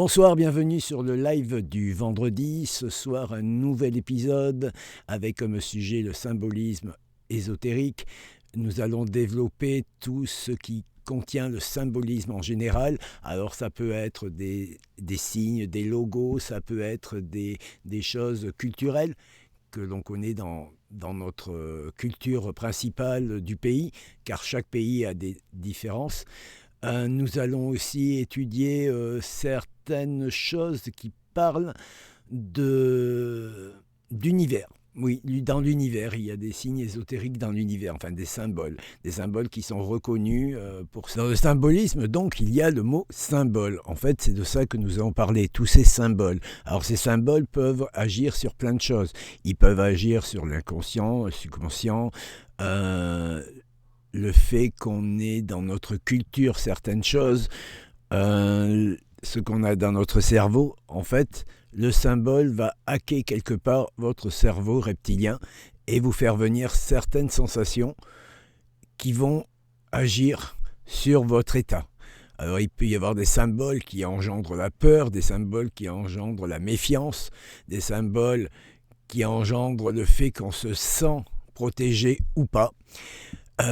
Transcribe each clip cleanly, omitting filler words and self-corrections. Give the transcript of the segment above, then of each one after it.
Bonsoir, bienvenue sur le live du vendredi. Ce soir, un nouvel épisode avec comme sujet le symbolisme ésotérique. Nous allons développer tout ce qui contient le symbolisme en général. Alors ça peut être des signes, des logos, ça peut être des choses culturelles que l'on connaît dans notre culture principale du pays, car chaque pays a des différences. Nous allons aussi étudier certaines choses qui parlent d'univers. Oui, dans l'univers, il y a des signes ésotériques dans l'univers, enfin des symboles qui sont reconnus pour ça. Dans le symbolisme, donc, il y a le mot symbole. En fait, c'est de ça que nous allons parler, tous ces symboles. Alors, ces symboles peuvent agir sur plein de choses. Ils peuvent agir sur l'inconscient, le subconscient, le fait qu'on ait dans notre culture certaines choses, ce qu'on a dans notre cerveau, en fait, le symbole va hacker quelque part votre cerveau reptilien et vous faire venir certaines sensations qui vont agir sur votre état. Alors il peut y avoir des symboles qui engendrent la peur, des symboles qui engendrent la méfiance, des symboles qui engendrent le fait qu'on se sent protégé ou pas.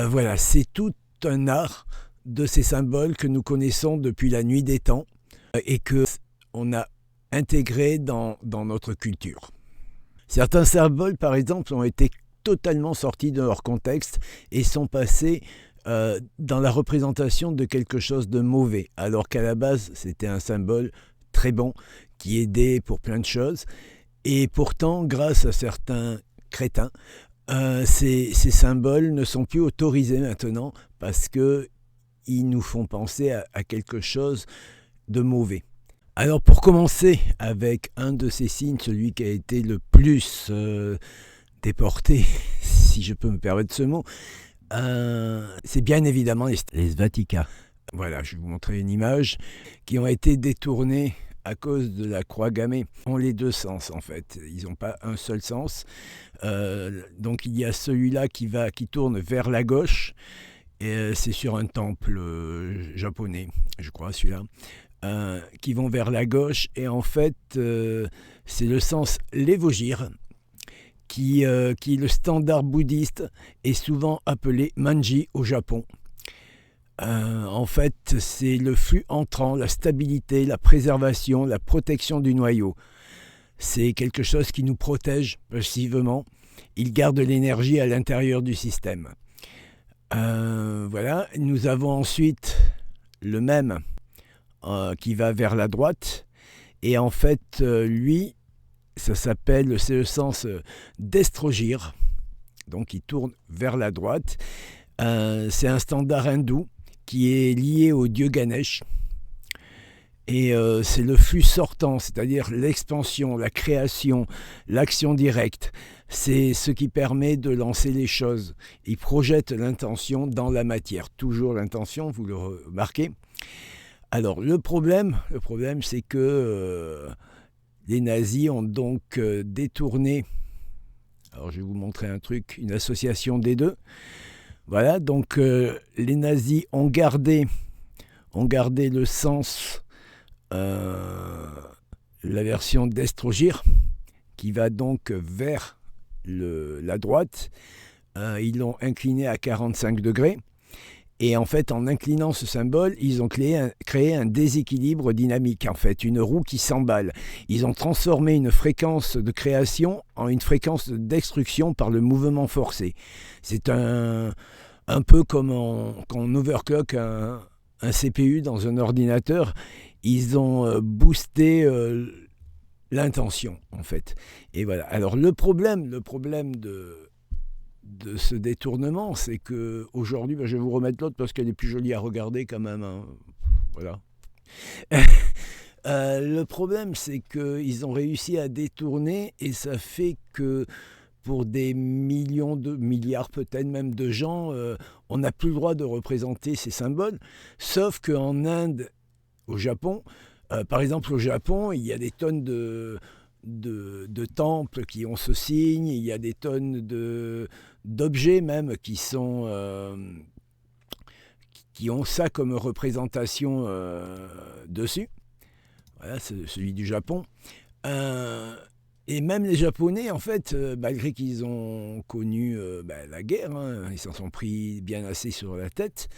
Voilà, c'est tout un art de ces symboles que nous connaissons depuis la nuit des temps et qu'on a intégrés dans notre culture. Certains symboles, par exemple, ont été totalement sortis de leur contexte et sont passés dans la représentation de quelque chose de mauvais, alors qu'à la base, c'était un symbole très bon qui aidait pour plein de choses. Et pourtant, grâce à certains crétins, ces symboles ne sont plus autorisés maintenant parce qu'ils nous font penser à quelque chose de mauvais. Alors pour commencer avec un de ces signes, celui qui a été le plus déporté, si je peux me permettre ce mot, c'est bien évidemment les Svatika. Voilà, je vais vous montrer une image qui ont été détournées à cause de la croix gammée. Ils ont les deux sens en fait, ils n'ont pas un seul sens. Donc il y a celui-là qui tourne vers la gauche, et c'est sur un temple japonais, je crois celui-là, qui vont vers la gauche, et en fait c'est le sens Levojir, qui est le standard bouddhiste, est souvent appelé Manji au Japon. En fait, c'est le flux entrant, la stabilité, la préservation, la protection du noyau. C'est quelque chose qui nous protège passivement. Il garde l'énergie à l'intérieur du système. Voilà. Nous avons ensuite le même qui va vers la droite. Et en fait, lui, c'est le sens d'Estrogir. Donc, il tourne vers la droite. C'est un standard hindou qui est lié au dieu Ganesh. Et c'est le flux sortant, c'est-à-dire l'expansion, la création, l'action directe. C'est ce qui permet de lancer les choses. Il projette l'intention dans la matière. Toujours l'intention, vous le remarquez. Alors le problème c'est que les nazis ont donc détourné, alors je vais vous montrer un truc, une association des deux. Voilà, donc les nazis ont gardé le sens, la version d'Estrogir, qui va donc vers la droite. Ils l'ont incliné à 45 degrés. Et en fait, en inclinant ce symbole, ils ont créé un déséquilibre dynamique, en fait, une roue qui s'emballe. Ils ont transformé une fréquence de création en une fréquence de destruction par le mouvement forcé. C'est un peu comme quand on overclock un CPU dans un ordinateur. Ils ont boosté l'intention, en fait. Et voilà. Alors, le problème de ce détournement, c'est qu'aujourd'hui, je vais vous remettre l'autre parce qu'elle est plus jolie à regarder quand même. Hein. Voilà. Le problème, c'est qu'ils ont réussi à détourner, et ça fait que pour des millions de milliards, peut-être même de gens, on n'a plus le droit de représenter ces symboles, sauf qu'en Inde, au Japon, par exemple au Japon, il y a des tonnes de temples qui ont ce signe, il y a des tonnes d'objets même qui ont ça comme représentation dessus. voilà, c'est celui du Japon. Euh, et même les Japonais, en fait, malgré qu'ils ont connu la guerre, hein, ils s'en sont pris bien assez sur la tête.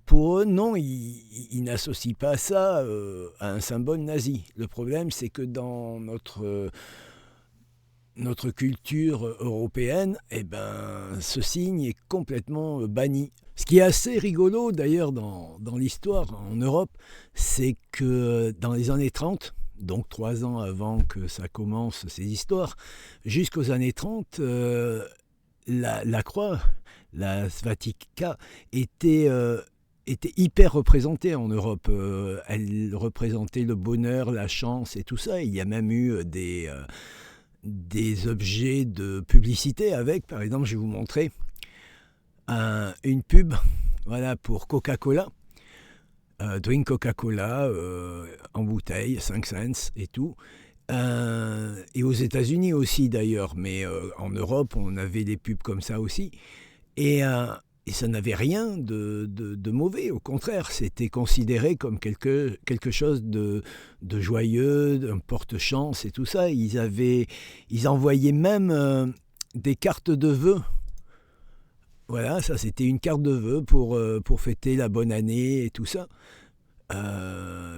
Pour eux, non, ils n'associent pas ça à un symbole nazi. Le problème, c'est que dans notre culture européenne, eh ben, ce signe est complètement banni. Ce qui est assez rigolo d'ailleurs dans l'histoire en Europe, c'est que dans les années 30, donc 3 ans avant que ça commence ces histoires, jusqu'aux années 30, la croix, la svatika, était hyper représentée en Europe. Elle représentait le bonheur, la chance et tout ça. Il y a même eu des objets de publicité avec. Par exemple, je vais vous montrer une pub, voilà, pour Coca-Cola. Drink Coca-Cola en bouteille, 5 cents et tout. Et aux États-Unis aussi d'ailleurs, mais en Europe, on avait des pubs comme ça aussi. Et ça n'avait rien de mauvais, au contraire, c'était considéré comme quelque chose de joyeux, d'un porte-chance et tout ça. Ils envoyaient même des cartes de vœux. Voilà, ça c'était une carte de vœux pour fêter la bonne année et tout ça,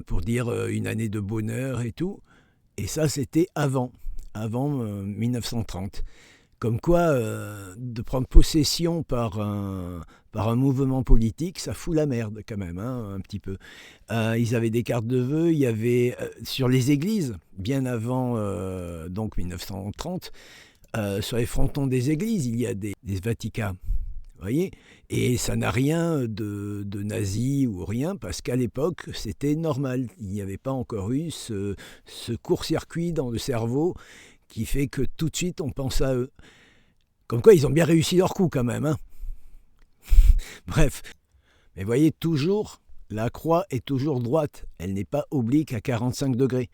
pour dire une année de bonheur et tout. Et ça c'était avant 1930. Comme quoi, de prendre possession par un mouvement politique, ça fout la merde quand même, hein, un petit peu. Ils avaient des cartes de vœux, il y avait sur les églises, bien avant donc 1930, sur les frontons des églises, il y a des Vaticas. Vous voyez, et ça n'a rien de nazi ou rien, parce qu'à l'époque, c'était normal. Il n'y avait pas encore eu ce court-circuit dans le cerveau qui fait que tout de suite, on pense à eux. Comme quoi, ils ont bien réussi leur coup quand même. Hein. Bref. Mais voyez, toujours, la croix est toujours droite. Elle n'est pas oblique à 45 degrés.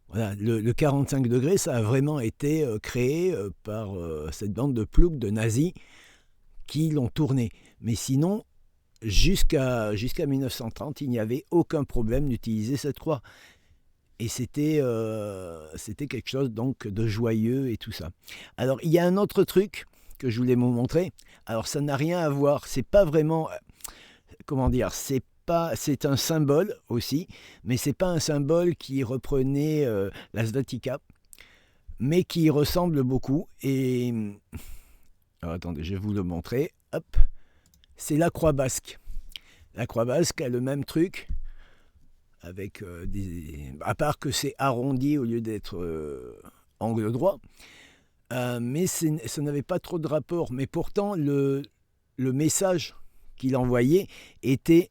Voilà, le 45 degrés, ça a vraiment été créé par cette bande de ploucs de nazis qui l'ont tourné. Mais sinon, jusqu'à 1930, il n'y avait aucun problème d'utiliser cette croix. Et c'était quelque chose donc de joyeux et tout ça. Alors, il y a un autre truc que je voulais vous montrer. Alors, ça n'a rien à voir. C'est pas vraiment... Comment dire, c'est un symbole aussi, mais c'est pas un symbole qui reprenait la svatika, mais qui ressemble beaucoup. Et alors, attendez, je vais vous le montrer. Hop, c'est la croix basque. La croix basque a le même truc, avec à part que c'est arrondi au lieu d'être angle droit. Mais ça n'avait pas trop de rapport. Mais pourtant, le message qu'il envoyait était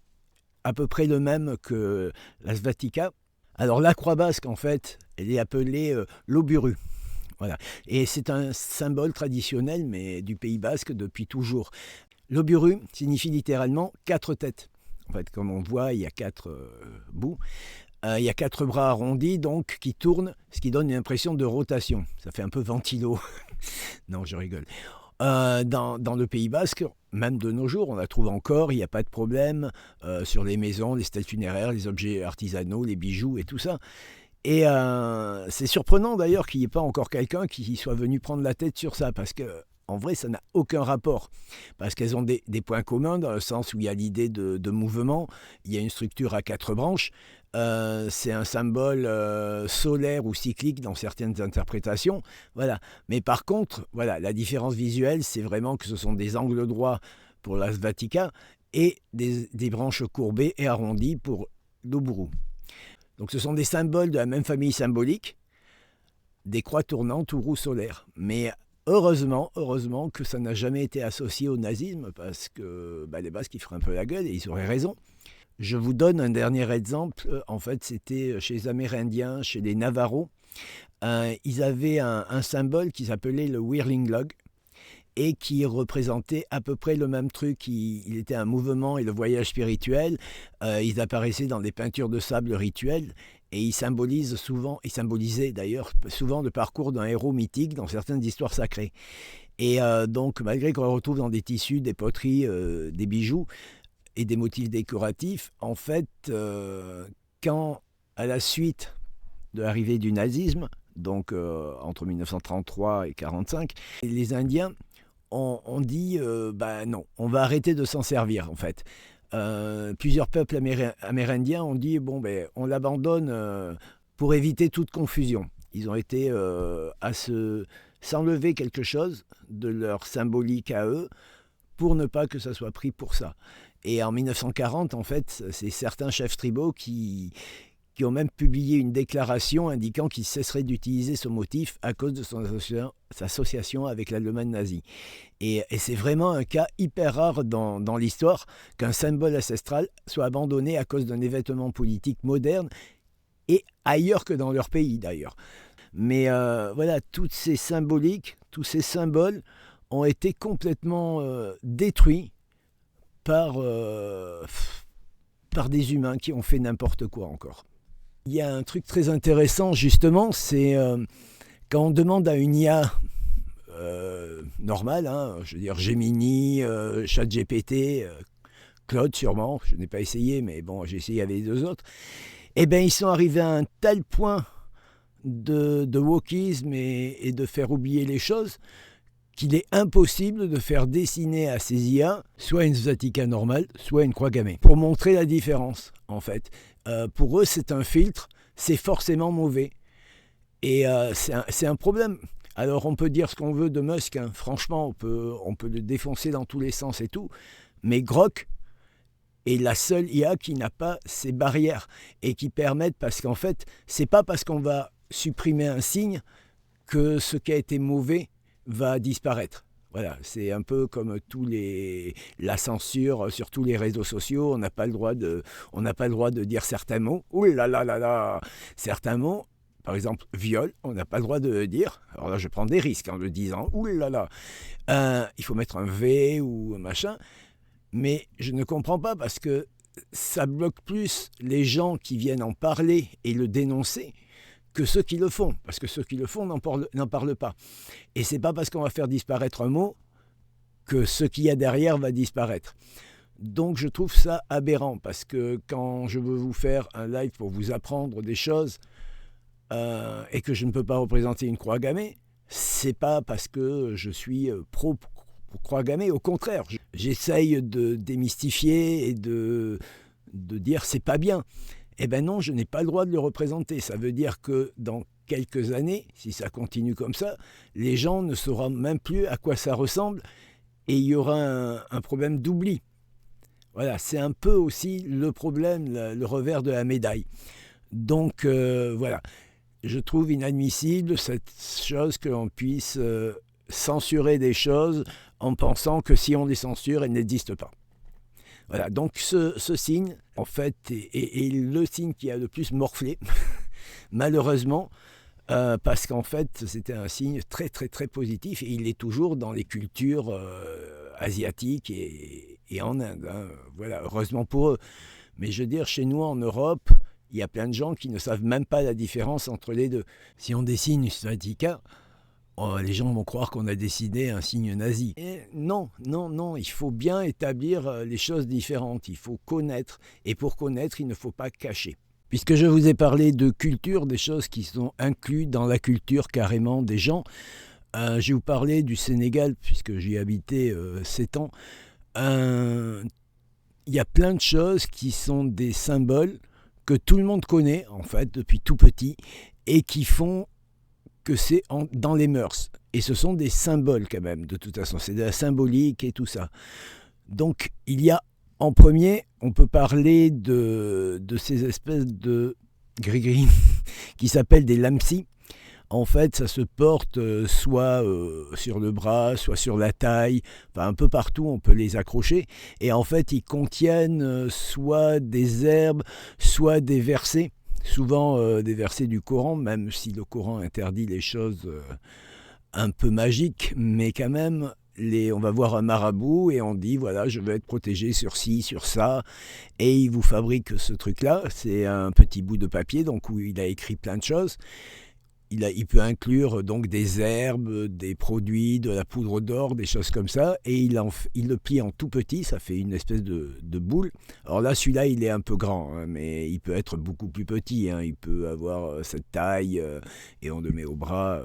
à peu près le même que la svatika. Alors la croix basque, en fait, elle est appelée l'oburu. Voilà. Et c'est un symbole traditionnel, mais du Pays basque depuis toujours. L'oburu signifie littéralement 4 têtes. En fait, comme on voit, il y a 4 bouts. Il y a 4 bras arrondis, donc, qui tournent, ce qui donne une impression de rotation. Ça fait un peu ventilo. Non, je rigole. Dans le Pays basque, même de nos jours, on la trouve encore, il n'y a pas de problème sur les maisons, les stèles funéraires, les objets artisanaux, les bijoux et tout ça. Et c'est surprenant d'ailleurs qu'il n'y ait pas encore quelqu'un qui soit venu prendre la tête sur ça, parce que en vrai, ça n'a aucun rapport, parce qu'elles ont des points communs, dans le sens où il y a l'idée de mouvement, il y a une structure à 4 branches, c'est un symbole solaire ou cyclique dans certaines interprétations, voilà. Mais par contre, voilà, la différence visuelle, c'est vraiment que ce sont des angles droits pour la svatika et des branches courbées et arrondies pour l'oburu. Donc ce sont des symboles de la même famille symbolique, des croix tournantes ou roues solaires. Mais heureusement que ça n'a jamais été associé au nazisme, parce que les Basques, ils feraient un peu la gueule et ils auraient raison. Je vous donne un dernier exemple. En fait, c'était chez les Amérindiens, chez les Navarros. Ils avaient un symbole qui s'appelait le whirling log, et qui représentait à peu près le même truc. Il était un mouvement et le voyage spirituel. Ils apparaissaient dans des peintures de sable rituelles, et ils symbolisaient d'ailleurs souvent le parcours d'un héros mythique dans certaines histoires sacrées. Et donc, malgré qu'on le retrouve dans des tissus, des poteries, des bijoux et des motifs décoratifs, en fait, quand à la suite de l'arrivée du nazisme, donc entre 1933 et 1945, les Indiens ont dit non, on va arrêter de s'en servir en fait. Plusieurs peuples amérindiens ont dit on l'abandonne pour éviter toute confusion. Ils ont été s'enlever quelque chose de leur symbolique à eux pour ne pas que ça soit pris pour ça. Et en 1940, en fait, c'est certains chefs tribaux qui ont même publié une déclaration indiquant qu'ils cesseraient d'utiliser ce motif à cause de son association avec l'Allemagne nazie. Et c'est vraiment un cas hyper rare dans l'histoire qu'un symbole ancestral soit abandonné à cause d'un événement politique moderne et ailleurs que dans leur pays d'ailleurs. Mais voilà, toutes ces symboliques, tous ces symboles ont été complètement détruits par des humains qui ont fait n'importe quoi encore. Il y a un truc très intéressant justement, c'est quand on demande à une IA normale, je veux dire Gemini, ChatGPT, Claude sûrement, je n'ai pas essayé, mais bon, j'ai essayé avec les deux autres, eh bien ils sont arrivés à un tel point de wokisme et de faire oublier les choses qu'il est impossible de faire dessiner à ces IA soit une Zatika normale, soit une croix gammée, pour montrer la différence, en fait. Pour eux, c'est un filtre, c'est forcément mauvais. Et c'est un problème. Alors, on peut dire ce qu'on veut de Musk, hein. Franchement, on peut le défoncer dans tous les sens et tout, mais Grok est la seule IA qui n'a pas ces barrières et qui permettent, parce qu'en fait, c'est pas parce qu'on va supprimer un signe que ce qui a été mauvais va disparaître. Voilà, c'est un peu comme la censure sur tous les réseaux sociaux. On n'a pas le droit de dire certains mots. Ouh là là là là, certains mots. Par exemple, viol, on n'a pas le droit de le dire. Alors là, je prends des risques en le disant. Ouh là là, il faut mettre un V ou un machin. Mais je ne comprends pas parce que ça bloque plus les gens qui viennent en parler et le dénoncer que ceux qui le font, parce que ceux qui le font n'en parlent pas. Et c'est pas parce qu'on va faire disparaître un mot que ce qu'il y a derrière va disparaître. Donc je trouve ça aberrant, parce que quand je veux vous faire un live pour vous apprendre des choses et que je ne peux pas représenter une croix gammée, c'est pas parce que je suis pro croix gammée, au contraire, j'essaye de démystifier et de dire c'est pas bien. Eh bien non, je n'ai pas le droit de le représenter. Ça veut dire que dans quelques années, si ça continue comme ça, les gens ne sauront même plus à quoi ça ressemble et il y aura un problème d'oubli. Voilà, c'est un peu aussi le problème, le revers de la médaille. Donc voilà, je trouve inadmissible cette chose que l'on puisse censurer des choses en pensant que si on les censure, elles n'existent pas. Voilà, donc ce signe, en fait, est le signe qui a le plus morflé, malheureusement, parce qu'en fait, c'était un signe très, très, très positif, et il est toujours dans les cultures asiatiques et en Inde. Voilà, heureusement pour eux. Mais je veux dire, chez nous, en Europe, il y a plein de gens qui ne savent même pas la différence entre les deux. Si on dessine une swastika, les gens vont croire qu'on a décidé un signe nazi. Et non, il faut bien établir les choses différentes, il faut connaître, et pour connaître, il ne faut pas cacher. Puisque je vous ai parlé de culture, des choses qui sont incluses dans la culture carrément des gens, je vais vous parler du Sénégal, puisque j'y ai habité 7 ans. Il y a plein de choses qui sont des symboles que tout le monde connaît, en fait, depuis tout petit, et qui font que c'est dans les mœurs. Et ce sont des symboles quand même, de toute façon. C'est de la symbolique et tout ça. Donc, il y a, en premier, on peut parler de ces espèces de gris-gris qui s'appellent des lamsis. En fait, ça se porte soit sur le bras, soit sur la taille, enfin un peu partout, on peut les accrocher. Et en fait, ils contiennent soit des herbes, soit des versets. Souvent des versets du Coran, même si le Coran interdit les choses un peu magiques, mais quand même, on va voir un marabout et on dit, voilà, je veux être protégé sur ci, sur ça, et il vous fabrique ce truc-là, c'est un petit bout de papier, donc où il a écrit plein de choses, il peut inclure donc des herbes, des produits, de la poudre d'or, des choses comme ça, et il le plie en tout petit, ça fait une espèce de boule. Alors là, celui-là, il est un peu grand, hein, mais il peut être beaucoup plus petit, hein, il peut avoir cette taille, et on le met au bras.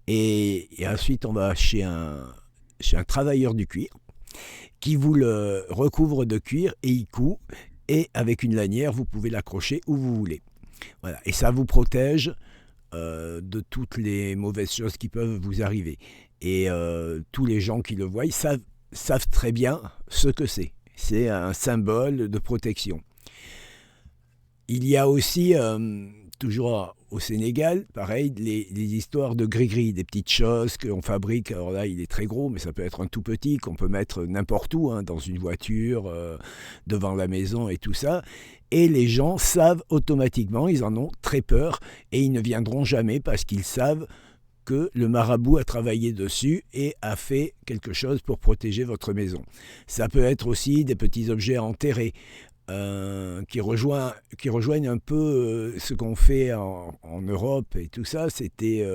Et ensuite, on va chez un travailleur du cuir, qui vous le recouvre de cuir, et il coud, et avec une lanière, vous pouvez l'accrocher où vous voulez. Voilà. Et ça vous protège de toutes les mauvaises choses qui peuvent vous arriver. Et tous les gens qui le voient savent très bien ce que c'est. C'est un symbole de protection. Il y a aussi, toujours au Sénégal, pareil, les histoires de gris-gris, des petites choses qu'on fabrique. Alors là, il est très gros, mais ça peut être un tout petit qu'on peut mettre n'importe où, hein, dans une voiture, devant la maison et tout ça. Et les gens savent automatiquement, ils en ont très peur, et ils ne viendront jamais parce qu'ils savent que le marabout a travaillé dessus et a fait quelque chose pour protéger votre maison. Ça peut être aussi des petits objets enterrés. Qui rejoignent un peu ce qu'on fait en Europe et tout ça. C'était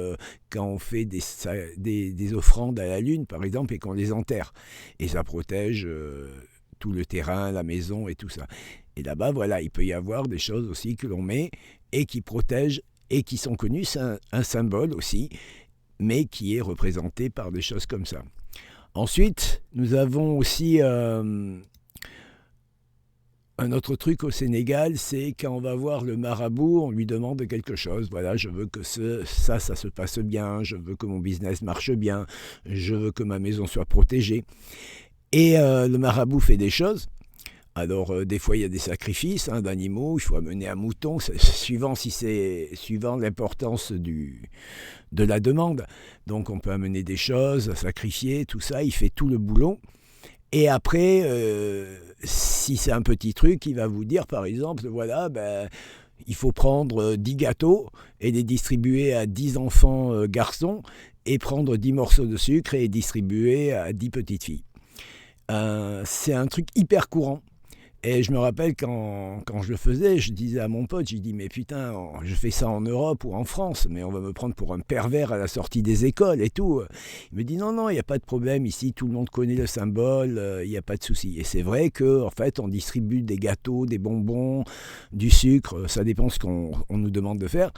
quand on fait des offrandes à la lune, par exemple, et qu'on les enterre. Et ça protège tout le terrain, la maison et tout ça. Et là-bas, voilà, il peut y avoir des choses aussi que l'on met et qui protègent et qui sont connues. C'est un symbole aussi, mais qui est représenté par des choses comme ça. Ensuite, nous avons aussi un autre truc au Sénégal, c'est quand on va voir le marabout, on lui demande quelque chose. Voilà, je veux que ça se passe bien, je veux que mon business marche bien, je veux que ma maison soit protégée. Et le marabout fait des choses. Alors, des fois, il y a des sacrifices, hein, d'animaux, il faut amener un mouton, suivant l'importance de la demande. Donc, on peut amener des choses, sacrifier, tout ça, il fait tout le boulot. Et après, si c'est un petit truc, il va vous dire, par exemple, voilà, il faut prendre 10 gâteaux et les distribuer à 10 enfants garçons, et prendre 10 morceaux de sucre et les distribuer à 10 petites filles. C'est un truc hyper courant. Et je me rappelle quand je le faisais, je disais à mon pote, j'ai dit, mais putain, je fais ça en Europe ou en France, mais on va me prendre pour un pervers à la sortie des écoles et tout. Il me dit, non, non, il n'y a pas de problème, ici tout le monde connaît le symbole, il n'y a pas de souci. Et c'est vrai qu'en fait, on distribue des gâteaux, des bonbons, du sucre, ça dépend ce qu'on nous demande de faire.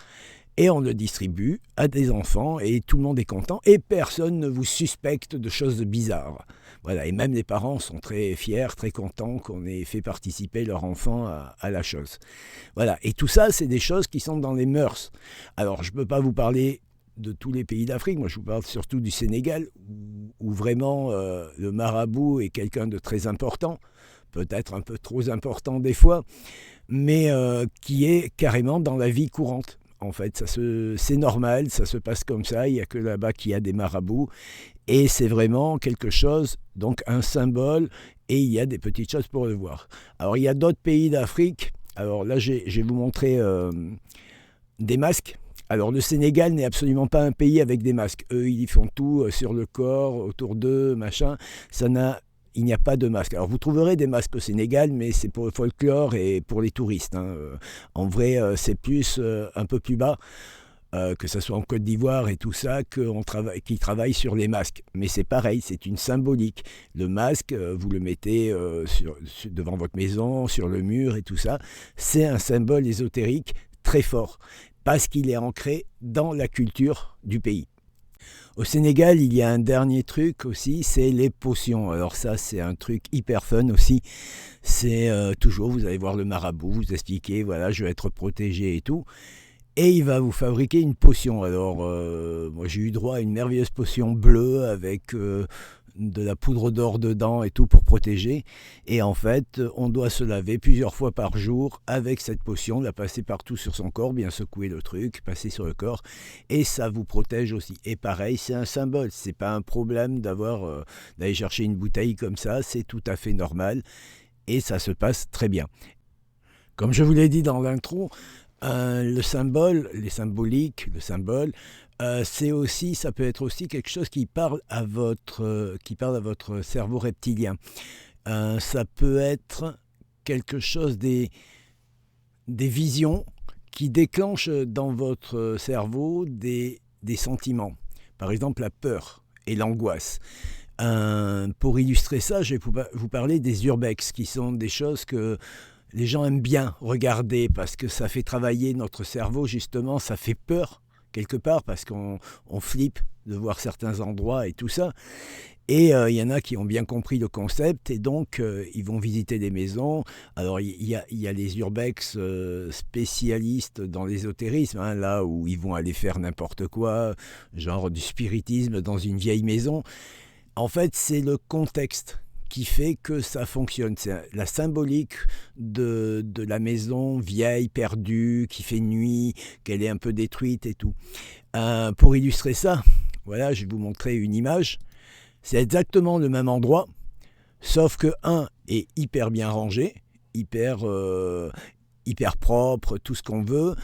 Et on le distribue à des enfants et tout le monde est content et personne ne vous suspecte de choses bizarres. Voilà, et même les parents sont très fiers, très contents qu'on ait fait participer leur enfant à la chose. Voilà, et tout ça, c'est des choses qui sont dans les mœurs. Alors, je ne peux pas vous parler de tous les pays d'Afrique, moi je vous parle surtout du Sénégal, où vraiment le marabout est quelqu'un de très important, peut-être un peu trop important des fois, mais qui est carrément dans la vie courante. En fait, c'est normal, ça se passe comme ça, il n'y a que là-bas qu'il y a des marabouts, et c'est vraiment quelque chose, donc un symbole, et il y a des petites choses pour le voir. Alors il y a d'autres pays d'Afrique, alors là je vais vous montrer des masques. Alors le Sénégal n'est absolument pas un pays avec des masques, eux ils font tout sur le corps, autour d'eux, machin, il n'y a pas de masque. Alors vous trouverez des masques au Sénégal, mais c'est pour le folklore et pour les touristes, hein. En vrai, c'est plus un peu plus bas, que ce soit en Côte d'Ivoire et tout ça, qui travaillent sur les masques. Mais c'est pareil, c'est une symbolique. Le masque, vous le mettez devant votre maison, sur le mur et tout ça. C'est un symbole ésotérique très fort, parce qu'il est ancré dans la culture du pays. Au Sénégal, il y a un dernier truc aussi, c'est les potions. Alors ça, c'est un truc hyper fun aussi. C'est toujours, vous allez voir le marabout, vous expliquer, voilà, je vais être protégé et tout. Et il va vous fabriquer une potion. Alors, moi j'ai eu droit à une merveilleuse potion bleue avec de la poudre d'or dedans et tout pour protéger. Et en fait, on doit se laver plusieurs fois par jour avec cette potion, la passer partout sur son corps, bien secouer le truc, passer sur le corps, et ça vous protège aussi. Et pareil, c'est un symbole, c'est pas un problème d'aller chercher une bouteille comme ça, c'est tout à fait normal, et ça se passe très bien. Comme je vous l'ai dit dans l'intro, le symbole, les symboliques, le symbole, ça peut être aussi quelque chose qui parle à votre cerveau reptilien. Ça peut être quelque chose des visions qui déclenchent dans votre cerveau des sentiments. Par exemple, la peur et l'angoisse. Pour illustrer ça, je vais vous parler des urbex, qui sont des choses que les gens aiment bien regarder parce que ça fait travailler notre cerveau, justement, ça fait peur quelque part parce qu'on flippe de voir certains endroits et tout ça. Et il y en a qui ont bien compris le concept et donc ils vont visiter des maisons. Alors il y a les urbex spécialistes dans l'ésotérisme, hein, là où ils vont aller faire n'importe quoi, genre du spiritisme dans une vieille maison. En fait, c'est le contexte qui fait que ça fonctionne. C'est la symbolique de la maison vieille, perdue, qui fait nuit, qu'elle est un peu détruite et tout. Pour illustrer ça, voilà, je vais vous montrer une image. C'est exactement le même endroit, sauf que un est hyper bien rangé, hyper propre, tout ce qu'on veut.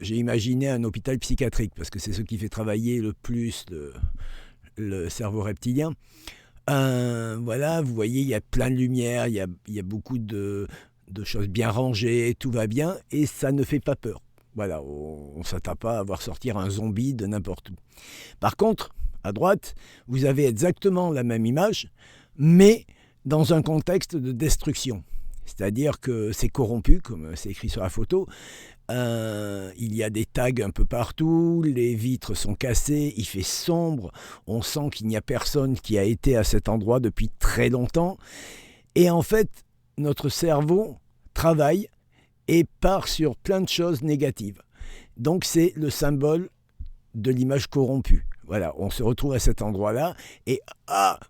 J'ai imaginé un hôpital psychiatrique, parce que c'est ce qui fait travailler le plus le cerveau reptilien. Voilà, vous voyez, il y a plein de lumière, il y a beaucoup de choses bien rangées, tout va bien, et ça ne fait pas peur. Voilà, on ne s'attend pas à voir sortir un zombie de n'importe où. Par contre, à droite, vous avez exactement la même image, mais dans un contexte de destruction. C'est-à-dire que c'est corrompu, comme c'est écrit sur la photo. Il y a des tags un peu partout, les vitres sont cassées, il fait sombre, on sent qu'il n'y a personne qui a été à cet endroit depuis très longtemps. Et en fait, notre cerveau travaille et part sur plein de choses négatives. Donc c'est le symbole de l'image corrompue. Voilà, on se retrouve à cet endroit-là et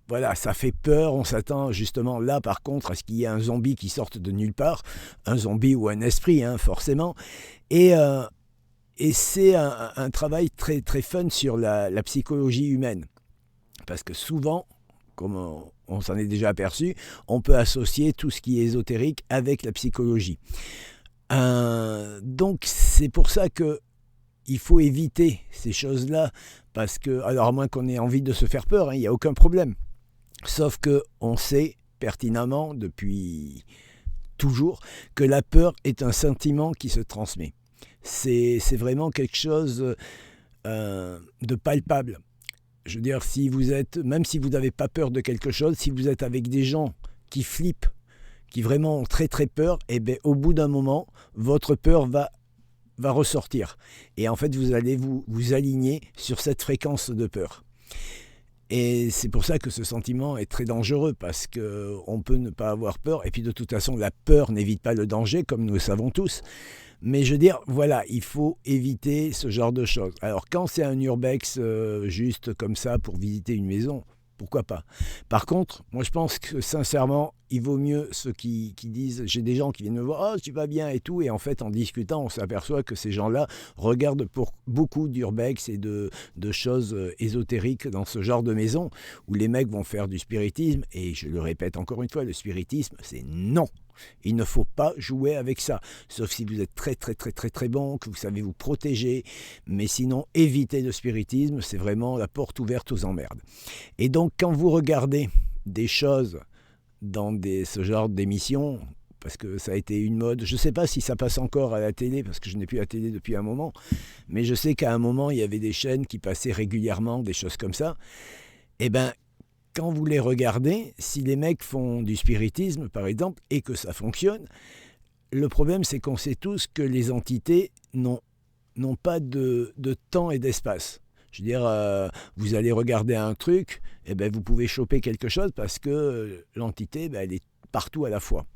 voilà, ça fait peur. On s'attend justement là, par contre, à ce qu'il y ait un zombie qui sorte de nulle part, un zombie ou un esprit, hein, forcément. Et c'est un travail très très fun sur la psychologie humaine, parce que souvent, comme on s'en est déjà aperçu, on peut associer tout ce qui est ésotérique avec la psychologie. Donc c'est pour ça que il faut éviter ces choses-là, parce que, alors à moins qu'on ait envie de se faire peur, il n'y a aucun problème. Sauf qu'on sait pertinemment, depuis toujours, que la peur est un sentiment qui se transmet. C'est vraiment quelque chose de palpable. Je veux dire, même si vous n'avez pas peur de quelque chose, si vous êtes avec des gens qui flippent, qui vraiment ont très très peur, et bien au bout d'un moment, votre peur va ressortir. Et en fait, vous allez vous aligner sur cette fréquence de peur. Et c'est pour ça que ce sentiment est très dangereux, parce qu'on peut ne pas avoir peur. Et puis de toute façon, la peur n'évite pas le danger, comme nous le savons tous. Mais je veux dire, voilà, il faut éviter ce genre de choses. Alors quand c'est un urbex juste comme ça pour visiter une maison, pourquoi pas. Par contre, moi je pense que sincèrement, il vaut mieux ceux qui disent, j'ai des gens qui viennent me voir, oh tu vas bien et tout, et en fait en discutant on s'aperçoit que ces gens-là regardent pour beaucoup d'urbex et de choses ésotériques dans ce genre de maison, où les mecs vont faire du spiritisme, et je le répète encore une fois, le spiritisme c'est non. Il ne faut pas jouer avec ça, sauf si vous êtes très très très très très bon, que vous savez vous protéger, mais sinon évitez le spiritisme, c'est vraiment la porte ouverte aux emmerdes. Et donc quand vous regardez des choses dans ce genre d'émissions, parce que ça a été une mode, je ne sais pas si ça passe encore à la télé, parce que je n'ai plus la télé depuis un moment, mais je sais qu'à un moment il y avait des chaînes qui passaient régulièrement des choses comme ça, et bien quand vous les regardez, si les mecs font du spiritisme, par exemple, et que ça fonctionne, le problème, c'est qu'on sait tous que les entités n'ont pas de temps et d'espace. Je veux dire, vous allez regarder un truc, et ben vous pouvez choper quelque chose parce que l'entité, elle est partout à la fois.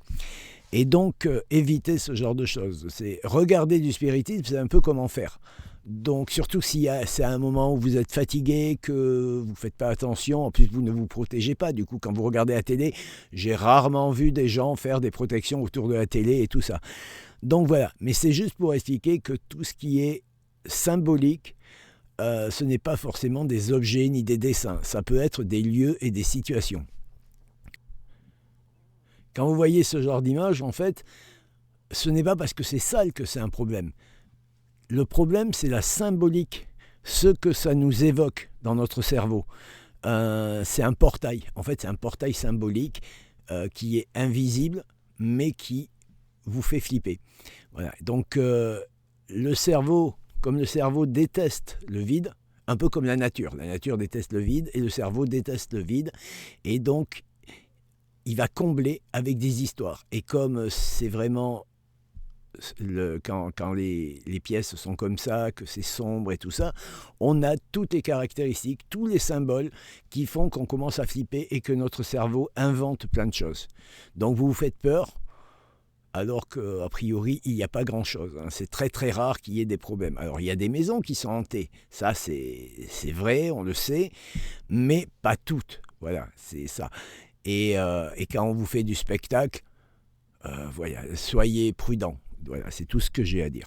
Et donc, évitez ce genre de choses. C'est regarder du spiritisme, c'est un peu comment faire. Donc surtout si c'est à un moment où vous êtes fatigué, que vous ne faites pas attention, en plus vous ne vous protégez pas. Du coup, quand vous regardez la télé, j'ai rarement vu des gens faire des protections autour de la télé et tout ça. Donc voilà, mais c'est juste pour expliquer que tout ce qui est symbolique, ce n'est pas forcément des objets ni des dessins. Ça peut être des lieux et des situations. Quand vous voyez ce genre d'image, en fait, ce n'est pas parce que c'est sale que c'est un problème. Le problème, c'est la symbolique, ce que ça nous évoque dans notre cerveau. C'est un portail. En fait, c'est un portail symbolique qui est invisible, mais qui vous fait flipper. Voilà. Donc le cerveau, comme le cerveau déteste le vide, un peu comme la nature déteste le vide et le cerveau déteste le vide, et donc il va combler avec des histoires. Et comme c'est vraiment quand les pièces sont comme ça, que c'est sombre et tout ça, on a toutes les caractéristiques, tous les symboles qui font qu'on commence à flipper et que notre cerveau invente plein de choses. Donc vous vous faites peur, alors qu'a priori, il n'y a pas grand-chose. C'est très très rare qu'il y ait des problèmes. Alors il y a des maisons qui sont hantées, ça c'est vrai, on le sait, mais pas toutes. Voilà, c'est ça. Et quand on vous fait du spectacle, voilà, soyez prudents. Voilà, c'est tout ce que j'ai à dire.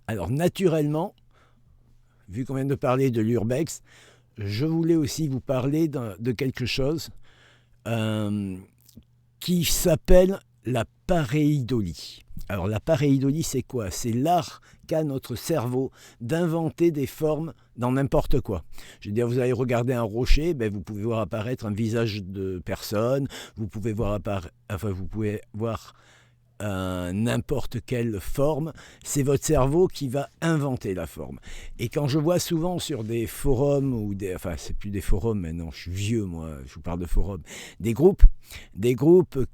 Alors naturellement, vu qu'on vient de parler de l'urbex, je voulais aussi vous parler de quelque chose qui s'appelle la pareidolie. Alors la pareidolie, c'est quoi? C'est l'art qu'a notre cerveau d'inventer des formes dans n'importe quoi. Je veux dire, vous allez regarder un rocher, ben vous pouvez voir apparaître un visage de personne, vous pouvez voir n'importe quelle forme, c'est votre cerveau qui va inventer la forme. Et quand je vois souvent sur des forums, c'est plus des forums maintenant, je suis vieux moi, je vous parle de forums, des groupes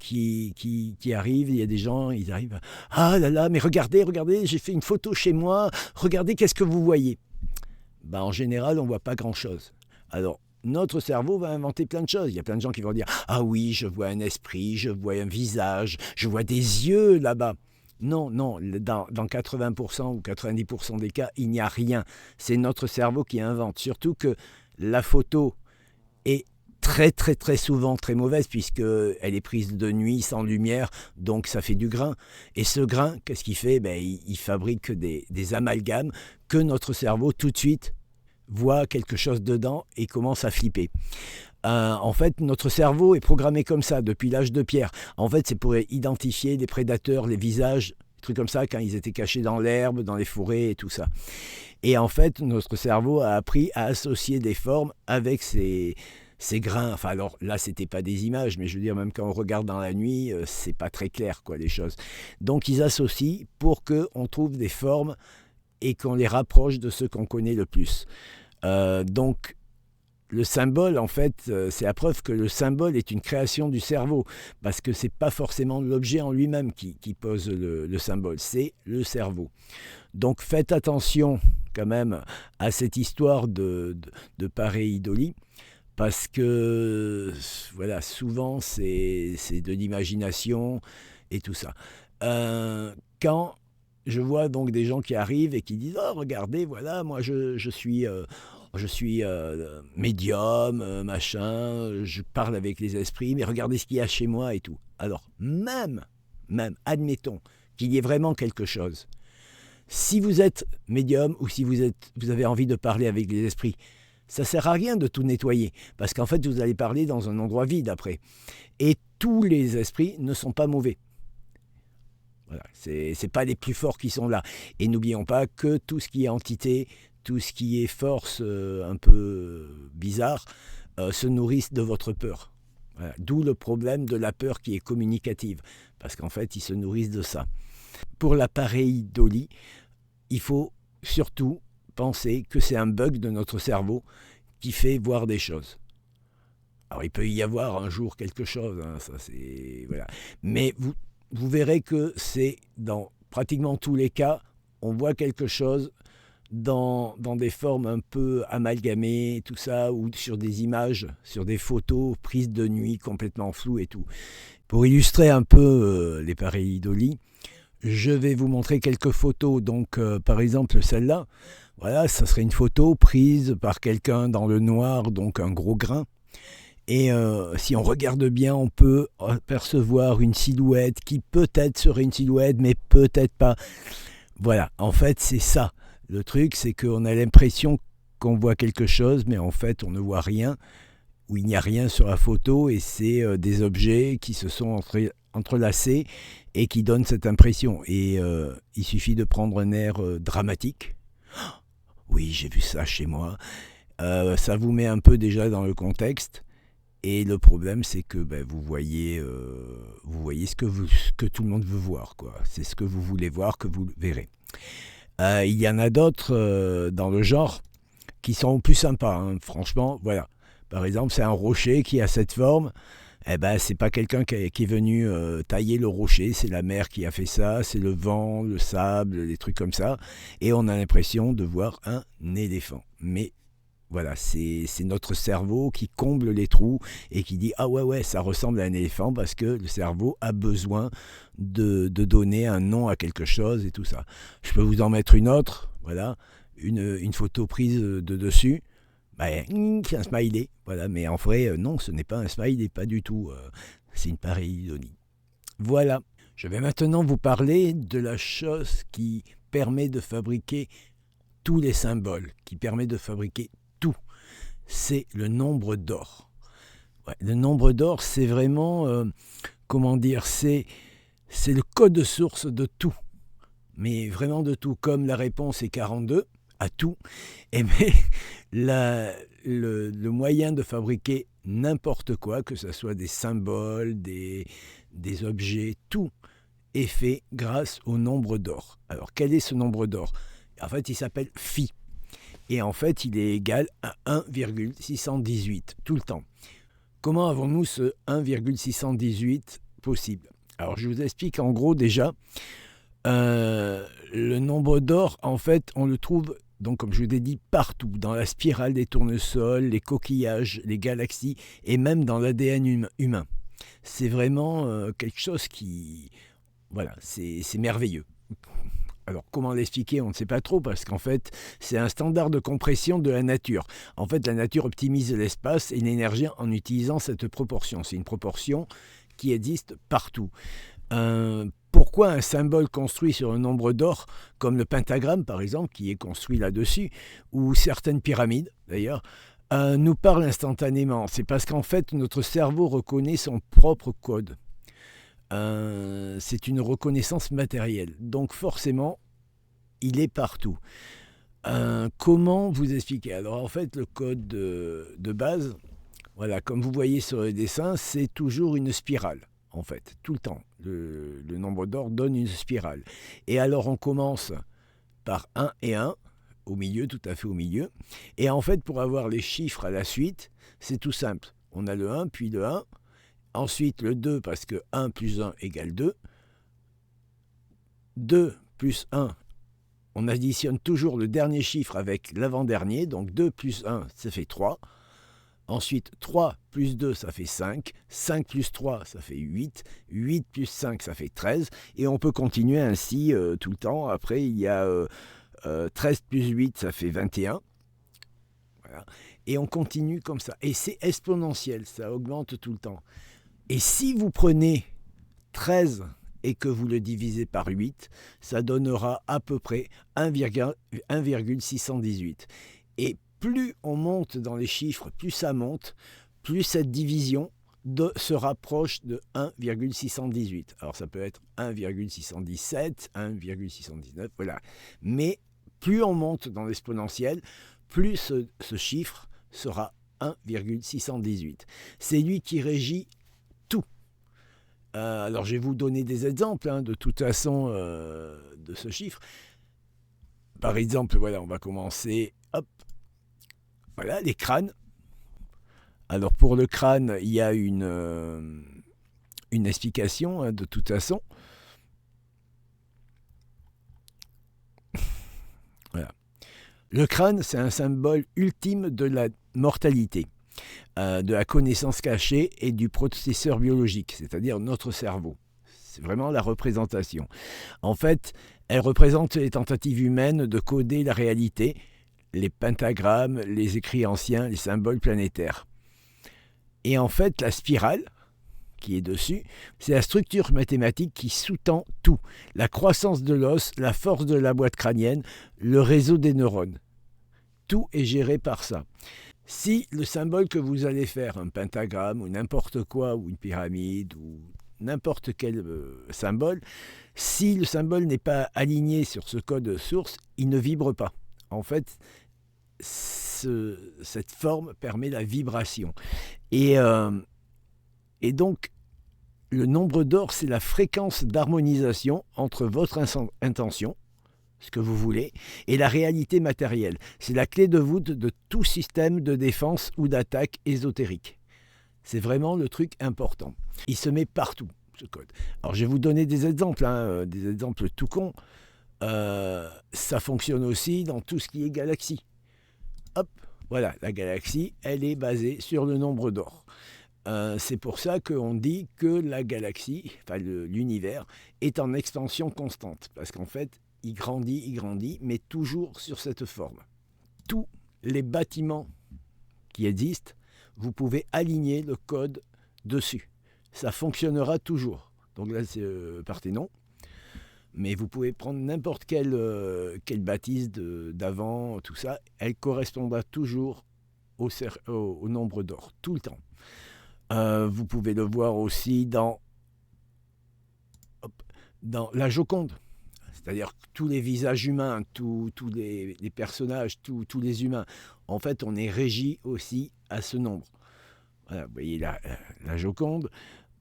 qui arrivent, il y a des gens, ils arrivent, ah là là, mais regardez, j'ai fait une photo chez moi, regardez qu'est-ce que vous voyez. En général, on ne voit pas grand-chose. Alors, notre cerveau va inventer plein de choses. Il y a plein de gens qui vont dire « Ah oui, je vois un esprit, je vois un visage, je vois des yeux là-bas. » Non, dans 80% ou 90% des cas, il n'y a rien. C'est notre cerveau qui invente. Surtout que la photo est très très très souvent très mauvaise puisqu'elle est prise de nuit, sans lumière, donc ça fait du grain. Et ce grain, qu'est-ce qu'il fait? Il fabrique des amalgames que notre cerveau tout de suite voit quelque chose dedans et commence à flipper. En fait, notre cerveau est programmé comme ça depuis l'âge de pierre. En fait, c'est pour identifier les prédateurs, les visages, des trucs comme ça, quand ils étaient cachés dans l'herbe, dans les forêts et tout ça. Et en fait, notre cerveau a appris à associer des formes avec ces grains. Enfin, alors là, c'était pas des images, mais je veux dire, même quand on regarde dans la nuit, c'est pas très clair, quoi, les choses. Donc, ils associent pour qu'on trouve des formes et qu'on les rapproche de ceux qu'on connaît le plus. Donc, le symbole, en fait, c'est la preuve que le symbole est une création du cerveau, parce que c'est pas forcément l'objet en lui-même qui pose le symbole, c'est le cerveau. Donc, faites attention quand même à cette histoire de pareidolie, parce que, voilà, souvent, c'est de l'imagination et tout ça. Quand je vois donc des gens qui arrivent et qui disent « Oh, regardez, voilà, moi je suis médium, machin, je parle avec les esprits, mais regardez ce qu'il y a chez moi et tout. » Alors, même, admettons qu'il y ait vraiment quelque chose. Si vous êtes médium ou si vous avez envie de parler avec les esprits, ça ne sert à rien de tout nettoyer, parce qu'en fait, vous allez parler dans un endroit vide après. Et tous les esprits ne sont pas mauvais. Voilà, c'est pas les plus forts qui sont là. Et n'oublions pas que tout ce qui est entité, tout ce qui est force un peu bizarre, se nourrissent de votre peur. Voilà. D'où le problème de la peur qui est communicative, parce qu'en fait, ils se nourrissent de ça. Pour la pareidolie, il faut surtout penser que c'est un bug de notre cerveau qui fait voir des choses. Alors, il peut y avoir un jour quelque chose, hein, ça c'est... Voilà. Mais vous verrez que c'est dans pratiquement tous les cas, on voit quelque chose dans des formes un peu amalgamées, tout ça, ou sur des images, sur des photos prises de nuit, complètement floues et tout. Pour illustrer un peu les pareidolies, je vais vous montrer quelques photos. Donc, par exemple, celle-là, voilà, ça serait une photo prise par quelqu'un dans le noir, donc un gros grain. Et si on regarde bien, on peut apercevoir une silhouette qui peut-être serait une silhouette, mais peut-être pas. Voilà, en fait, c'est ça. Le truc, c'est qu'on a l'impression qu'on voit quelque chose, mais en fait, on ne voit rien, ou il n'y a rien sur la photo, et c'est des objets qui se sont entrelacés et qui donnent cette impression. Et il suffit de prendre un air dramatique. Oui, j'ai vu ça chez moi. Ça vous met un peu déjà dans le contexte. Et le problème, c'est que vous voyez ce que tout le monde veut voir, quoi. C'est ce que vous voulez voir que vous verrez. Il y en a d'autres dans le genre qui sont plus sympas, hein. Franchement, voilà. Par exemple, c'est un rocher qui a cette forme. C'est pas quelqu'un qui est venu tailler le rocher, c'est la mer qui a fait ça, c'est le vent, le sable, les trucs comme ça. Et on a l'impression de voir un éléphant. Mais voilà, c'est notre cerveau qui comble les trous et qui dit ah ouais, ça ressemble à un éléphant parce que le cerveau a besoin de donner un nom à quelque chose et tout ça. Je peux vous en mettre une autre, voilà, une photo prise de dessus. C'est un smiley, voilà, mais en vrai, non, ce n'est pas un smiley, pas du tout. C'est une pareidolie. Voilà, je vais maintenant vous parler de la chose qui permet de fabriquer tous les symboles, qui permet de fabriquer tout. C'est le nombre d'or. Ouais, le nombre d'or, c'est vraiment, c'est le code source de tout. Mais vraiment de tout, comme la réponse est 42, à tout, et le moyen de fabriquer n'importe quoi, que ce soit des symboles, des objets, tout est fait grâce au nombre d'or. Alors quel est ce nombre d'or ? En fait, il s'appelle phi. Et en fait, il est égal à 1,618 tout le temps. Comment avons-nous ce 1,618 possible ? Alors je vous explique en gros déjà. Le nombre d'or, en fait, on le trouve, donc comme je vous l'ai dit, partout, dans la spirale des tournesols, les coquillages, les galaxies, et même dans l'ADN humain. C'est vraiment quelque chose qui... Voilà, c'est merveilleux. Alors, comment l'expliquer ? On ne sait pas trop, parce qu'en fait, c'est un standard de compression de la nature. En fait, la nature optimise l'espace et l'énergie en utilisant cette proportion. C'est une proportion qui existe partout. Pourquoi un symbole construit sur un nombre d'or, comme le pentagramme par exemple, qui est construit là-dessus, ou certaines pyramides d'ailleurs, nous parle instantanément ? C'est parce qu'en fait notre cerveau reconnaît son propre code. C'est une reconnaissance matérielle, donc forcément il est partout. Comment vous expliquer ? Alors en fait le code de base, voilà, comme vous voyez sur le dessin, c'est toujours une spirale. En fait, tout le temps. Le nombre d'or donne une spirale. Et alors, on commence par 1 et 1, au milieu, tout à fait au milieu. Et en fait, pour avoir les chiffres à la suite, c'est tout simple. On a le 1, puis le 1. Ensuite, le 2, parce que 1 plus 1 égale 2. 2 plus 1, on additionne toujours le dernier chiffre avec l'avant-dernier. Donc 2 plus 1, ça fait 3. Ensuite, 3 plus 2, ça fait 5. 5 plus 3, ça fait 8. 8 plus 5, ça fait 13. Et on peut continuer ainsi tout le temps. Après, il y a 13 plus 8, ça fait 21. Voilà. Et on continue comme ça. Et c'est exponentiel, ça augmente tout le temps. Et si vous prenez 13 et que vous le divisez par 8, ça donnera à peu près 1,618. Et plus on monte dans les chiffres, plus ça monte, plus cette division se rapproche de 1,618. Alors ça peut être 1,617, 1,619, voilà. Mais plus on monte dans l'exponentielle, plus ce chiffre sera 1,618. C'est lui qui régit tout. Alors je vais vous donner des exemples de toute façon de ce chiffre. Par exemple, voilà, on va commencer, hop. Voilà, les crânes. Alors pour le crâne, il y a une explication de toute façon. Voilà. Le crâne, c'est un symbole ultime de la mortalité, de la connaissance cachée et du processeur biologique, c'est-à-dire notre cerveau. C'est vraiment la représentation. En fait, elle représente les tentatives humaines de coder la réalité, les pentagrammes, les écrits anciens, les symboles planétaires. Et en fait, la spirale, qui est dessus, c'est la structure mathématique qui sous-tend tout. La croissance de l'os, la force de la boîte crânienne, le réseau des neurones. Tout est géré par ça. Si le symbole que vous allez faire, un pentagramme ou n'importe quoi, ou une pyramide, ou n'importe quel symbole, si le symbole n'est pas aligné sur ce code source, il ne vibre pas. En fait, cette forme permet la vibration. Et donc, le nombre d'or, c'est la fréquence d'harmonisation entre votre intention, ce que vous voulez, et la réalité matérielle. C'est la clé de voûte de tout système de défense ou d'attaque ésotérique. C'est vraiment le truc important. Il se met partout, ce code. Alors, je vais vous donner des exemples, des exemples tout cons. Ça fonctionne aussi dans tout ce qui est galaxie. Hop, voilà, la galaxie, elle est basée sur le nombre d'or. C'est pour ça qu'on dit que la galaxie, enfin l'univers, est en expansion constante. Parce qu'en fait, il grandit, mais toujours sur cette forme. Tous les bâtiments qui existent, vous pouvez aligner le code dessus. Ça fonctionnera toujours. Donc là, c'est Parthénon. Mais vous pouvez prendre n'importe quelle bâtisse d'avant, tout ça. Elle correspondra toujours au nombre d'or, tout le temps. Vous pouvez le voir aussi dans la Joconde. C'est-à-dire que tous les visages humains, tous les personnages, tous les humains, en fait, on est régi aussi à ce nombre. Voilà, vous voyez la Joconde.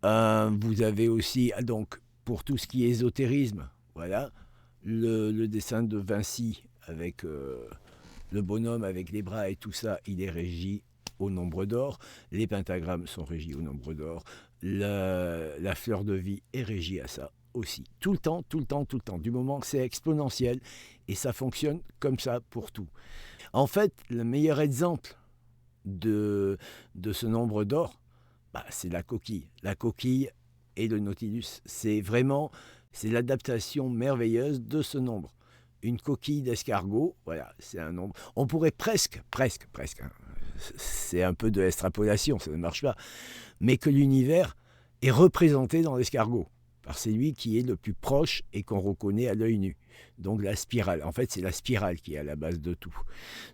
Vous avez aussi, donc, pour tout ce qui est ésotérisme, voilà, le dessin de Vinci avec le bonhomme avec les bras et tout ça, il est régi au nombre d'or. Les pentagrammes sont régis au nombre d'or. La fleur de vie est régie à ça aussi. Tout le temps. Du moment que c'est exponentiel, et ça fonctionne comme ça pour tout. En fait, le meilleur exemple de ce nombre d'or, c'est la coquille. La coquille et le Nautilus. C'est l'adaptation merveilleuse de ce nombre. Une coquille d'escargot, voilà, c'est un nombre. On pourrait presque, c'est un peu de l'extrapolation, ça ne marche pas, mais que l'univers est représenté dans l'escargot, par celui qui est le plus proche et qu'on reconnaît à l'œil nu. Donc la spirale, en fait c'est la spirale qui est à la base de tout.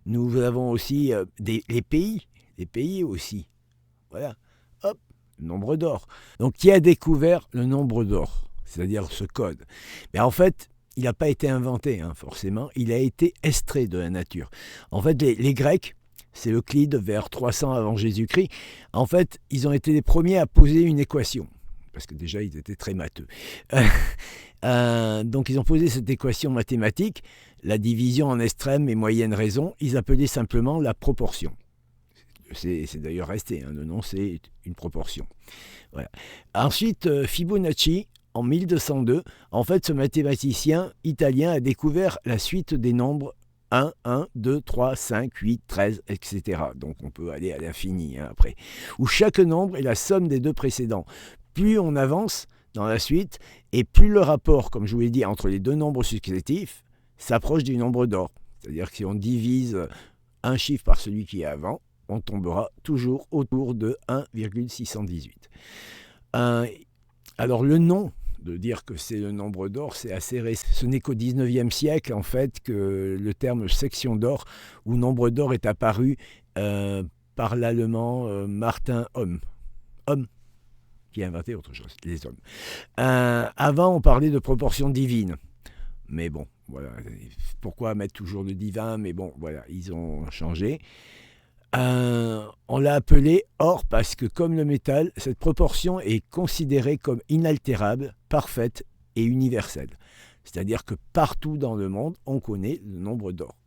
Nous avons aussi les pays aussi, voilà, hop, le nombre d'or. Donc qui a découvert le nombre d'or, c'est-à-dire ce code? Mais en fait, il n'a pas été inventé, forcément, il a été extrait de la nature. En fait, les Grecs, c'est Euclide vers 300 avant Jésus-Christ, en fait, ils ont été les premiers à poser une équation, parce que déjà, ils étaient très matheux. Donc, ils ont posé cette équation mathématique, la division en extrême et moyenne raison, ils appelaient simplement la proportion. C'est d'ailleurs resté, le nom, c'est une proportion. Voilà. Ensuite, Fibonacci, en 1202, en fait, ce mathématicien italien a découvert la suite des nombres 1, 1, 2, 3, 5, 8, 13, etc. Donc on peut aller à l'infini après. Où chaque nombre est la somme des deux précédents. Plus on avance dans la suite, et plus le rapport, comme je vous l'ai dit, entre les deux nombres successifs s'approche du nombre d'or. C'est-à-dire que si on divise un chiffre par celui qui est avant, on tombera toujours autour de 1,618. Alors le nom de dire que c'est le nombre d'or, c'est assez récent. Ce n'est qu'au 19e siècle, en fait, que le terme section d'or ou nombre d'or est apparu par l'allemand Martin Ohm. Ohm, qui a inventé autre chose, les hommes. Avant, on parlait de proportion divine. Mais bon, voilà. Pourquoi mettre toujours le divin? Mais bon, voilà, ils ont changé. On l'a appelé or parce que, comme le métal, cette proportion est considérée comme inaltérable, parfaite et universelle. C'est-à-dire que partout dans le monde, on connaît le nombre d'or.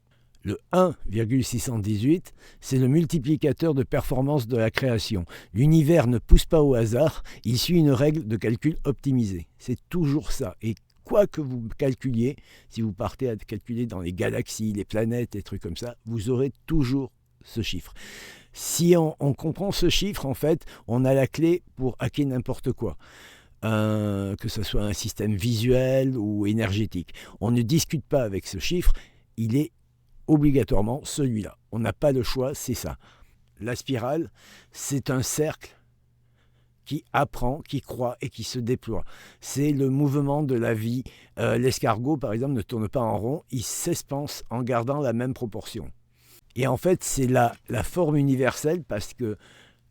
Le 1,618, c'est le multiplicateur de performance de la création. L'univers ne pousse pas au hasard, il suit une règle de calcul optimisée. C'est toujours ça. Et quoi que vous calculiez, si vous partez à calculer dans les galaxies, les planètes, les trucs comme ça, vous aurez toujours ce chiffre. Si on comprend ce chiffre, en fait, on a la clé pour hacker n'importe quoi. Que ce soit un système visuel ou énergétique. On ne discute pas avec ce chiffre, il est obligatoirement celui-là. On n'a pas le choix, c'est ça. La spirale, c'est un cercle qui apprend, qui croît et qui se déploie. C'est le mouvement de la vie. L'escargot, par exemple, ne tourne pas en rond, il s'espace en gardant la même proportion. Et en fait, c'est la forme universelle parce que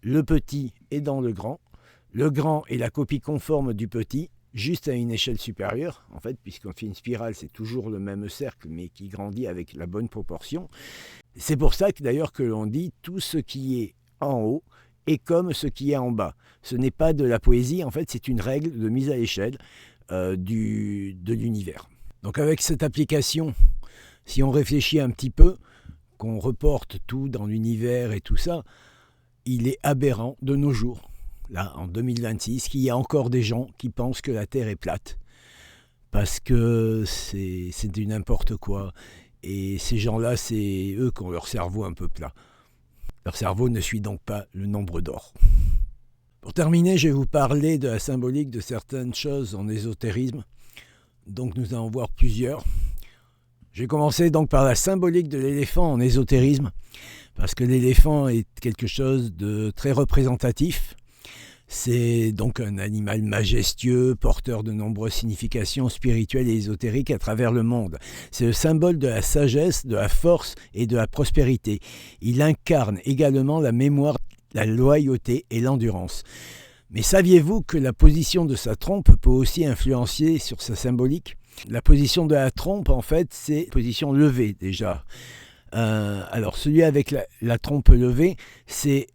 le petit est dans le grand est la copie conforme du petit, juste à une échelle supérieure, en fait, puisqu'on fait une spirale, c'est toujours le même cercle, mais qui grandit avec la bonne proportion. C'est pour ça que d'ailleurs que l'on dit tout ce qui est en haut est comme ce qui est en bas. Ce n'est pas de la poésie, en fait, c'est une règle de mise à l'échelle de l'univers. Donc avec cette application, si on réfléchit un petit peu, qu'on reporte tout dans l'univers et tout ça, il est aberrant de nos jours, là en 2026, qu'il y a encore des gens qui pensent que la Terre est plate. Parce que c'est du n'importe quoi. Et ces gens-là, c'est eux qui ont leur cerveau un peu plat. Leur cerveau ne suit donc pas le nombre d'or. Pour terminer, je vais vous parler de la symbolique de certaines choses en ésotérisme. Donc nous allons voir plusieurs. Je vais commencer donc par la symbolique de l'éléphant en ésotérisme, parce que l'éléphant est quelque chose de très représentatif. C'est donc un animal majestueux, porteur de nombreuses significations spirituelles et ésotériques à travers le monde. C'est le symbole de la sagesse, de la force et de la prospérité. Il incarne également la mémoire, la loyauté et l'endurance. Mais saviez-vous que la position de sa trompe peut aussi influencer sur sa symbolique ? La position de la trompe, en fait, c'est position levée déjà. Alors celui avec la trompe levée, c'est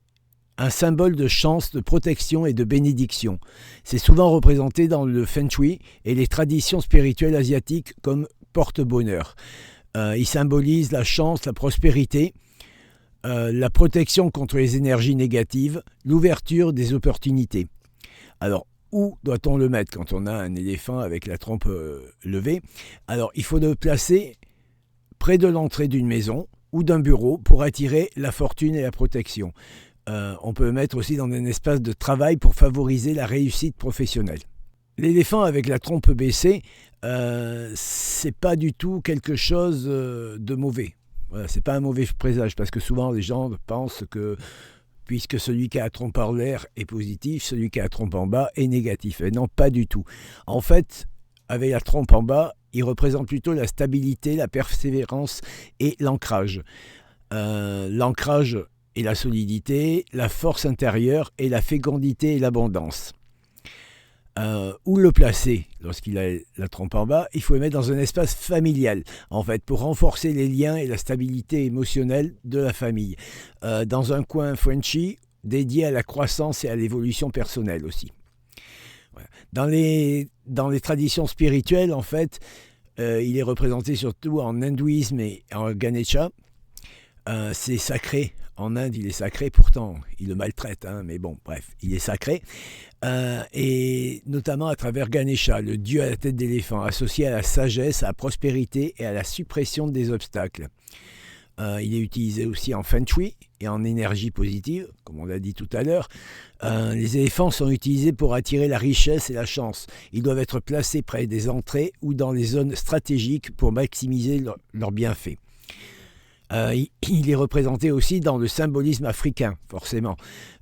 un symbole de chance, de protection et de bénédiction. C'est souvent représenté dans le Feng Shui et les traditions spirituelles asiatiques comme porte-bonheur. Il symbolise la chance, la prospérité, la protection contre les énergies négatives, l'ouverture des opportunités. Alors, où doit-on le mettre quand on a un éléphant avec la trompe levée ? Alors, il faut le placer près de l'entrée d'une maison ou d'un bureau pour attirer la fortune et la protection. On peut le mettre aussi dans un espace de travail pour favoriser la réussite professionnelle. L'éléphant avec la trompe baissée, c'est pas du tout quelque chose de mauvais. Voilà, c'est pas un mauvais présage parce que souvent les gens pensent que puisque celui qui a la trompe en l'air est positif, celui qui a la trompe en bas est négatif. Et non, pas du tout. En fait, avec la trompe en bas, il représente plutôt la stabilité, la persévérance et l'ancrage. L'ancrage et la solidité, la force intérieure et la fécondité et l'abondance. Où le placer lorsqu'il a la trompe en bas ? Il faut le mettre dans un espace familial, en fait, pour renforcer les liens et la stabilité émotionnelle de la famille. Dans un coin Frenchy dédié à la croissance et à l'évolution personnelle aussi. Voilà. Dans les traditions spirituelles, en fait, il est représenté surtout en hindouisme et en Ganesha. C'est sacré. En Inde, il est sacré, pourtant, il le maltraite, hein, mais bon, bref, il est sacré. Et notamment à travers Ganesha, le dieu à la tête d'éléphant, associé à la sagesse, à la prospérité et à la suppression des obstacles. Il est utilisé aussi en Feng Shui et en énergie positive, comme on l'a dit tout à l'heure. Les éléphants sont utilisés pour attirer la richesse et la chance. Ils doivent être placés près des entrées ou dans les zones stratégiques pour maximiser leurs bienfaits. Il est représenté aussi dans le symbolisme africain, forcément.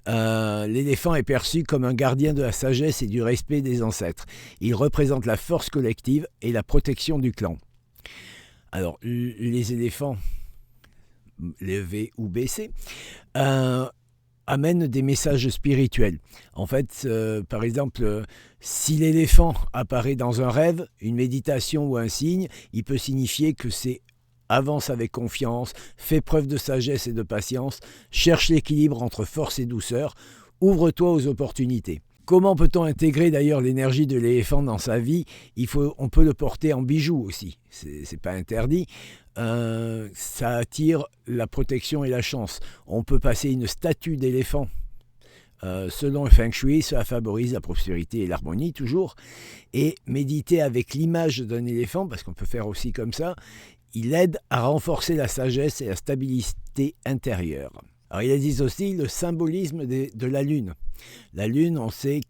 L'éléphant est perçu comme un gardien de la sagesse et du respect des ancêtres. Il représente la force collective et la protection du clan. Alors, les éléphants, levés ou baissés, amènent des messages spirituels. En fait, par exemple, si l'éléphant apparaît dans un rêve, une méditation ou un signe, il peut signifier que c'est avance avec confiance, fais preuve de sagesse et de patience, cherche l'équilibre entre force et douceur, ouvre-toi aux opportunités. Comment peut-on intégrer d'ailleurs l'énergie de l'éléphant dans sa vie ? On peut le porter en bijoux aussi, c'est pas interdit. Ça attire la protection et la chance. On peut passer une statue d'éléphant. Selon le Feng Shui, cela favorise la prospérité et l'harmonie toujours. Et méditer avec l'image d'un éléphant, parce qu'on peut faire aussi comme ça, il aide à renforcer la sagesse et la stabilité intérieure. Alors il existe aussi le symbolisme de la Lune. La Lune, on sait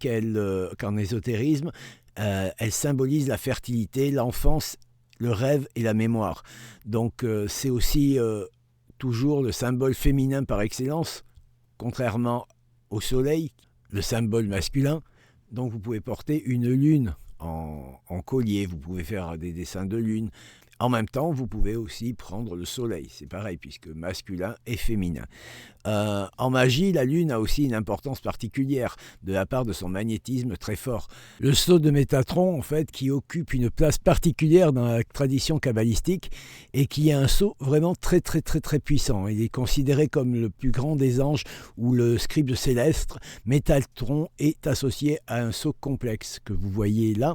qu'en ésotérisme, elle symbolise la fertilité, l'enfance, le rêve et la mémoire. Donc c'est aussi toujours le symbole féminin par excellence, contrairement au soleil, le symbole masculin. Donc vous pouvez porter une lune en collier, vous pouvez faire des dessins de lune. En même temps, vous pouvez aussi prendre le soleil, c'est pareil, puisque masculin et féminin. En magie, la lune a aussi une importance particulière, de la part de son magnétisme très fort. Le sceau de Métatron, en fait, qui occupe une place particulière dans la tradition kabbalistique, et qui est un sceau vraiment très très très très puissant. Il est considéré comme le plus grand des anges, ou le scribe céleste. Métatron est associé à un sceau complexe, que vous voyez là.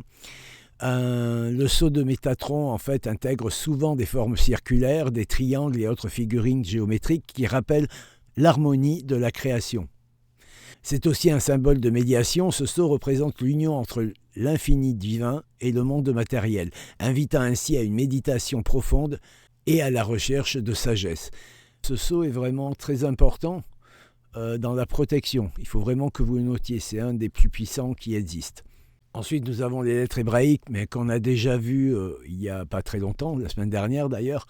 Le sceau de Métatron en fait intègre souvent des formes circulaires, des triangles et autres figurines géométriques qui rappellent l'harmonie de la création. C'est aussi un symbole de médiation. Ce sceau représente l'union entre l'infini divin et le monde matériel, invitant ainsi à une méditation profonde et à la recherche de sagesse. Ce sceau est vraiment très important dans la protection. Il faut vraiment que vous le notiez, c'est un des plus puissants qui existent. Ensuite, nous avons les lettres hébraïques, mais qu'on a déjà vues il n'y a pas très longtemps, la semaine dernière d'ailleurs,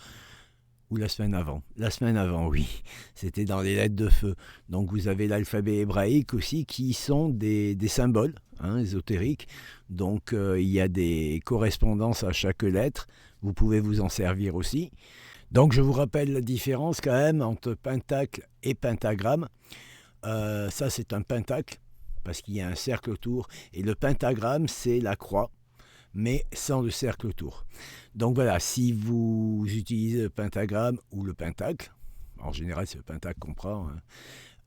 ou la semaine avant. La semaine avant, oui, c'était dans les lettres de feu. Donc vous avez l'alphabet hébraïque aussi, qui sont des symboles ésotériques. Donc il y a des correspondances à chaque lettre, vous pouvez vous en servir aussi. Donc je vous rappelle la différence quand même entre pentacle et pentagramme. Ça c'est un pentacle, parce qu'il y a un cercle autour, et le pentagramme, c'est la croix, mais sans le cercle autour. Donc voilà, si vous utilisez le pentagramme ou le pentacle, en général c'est le pentacle qu'on prend,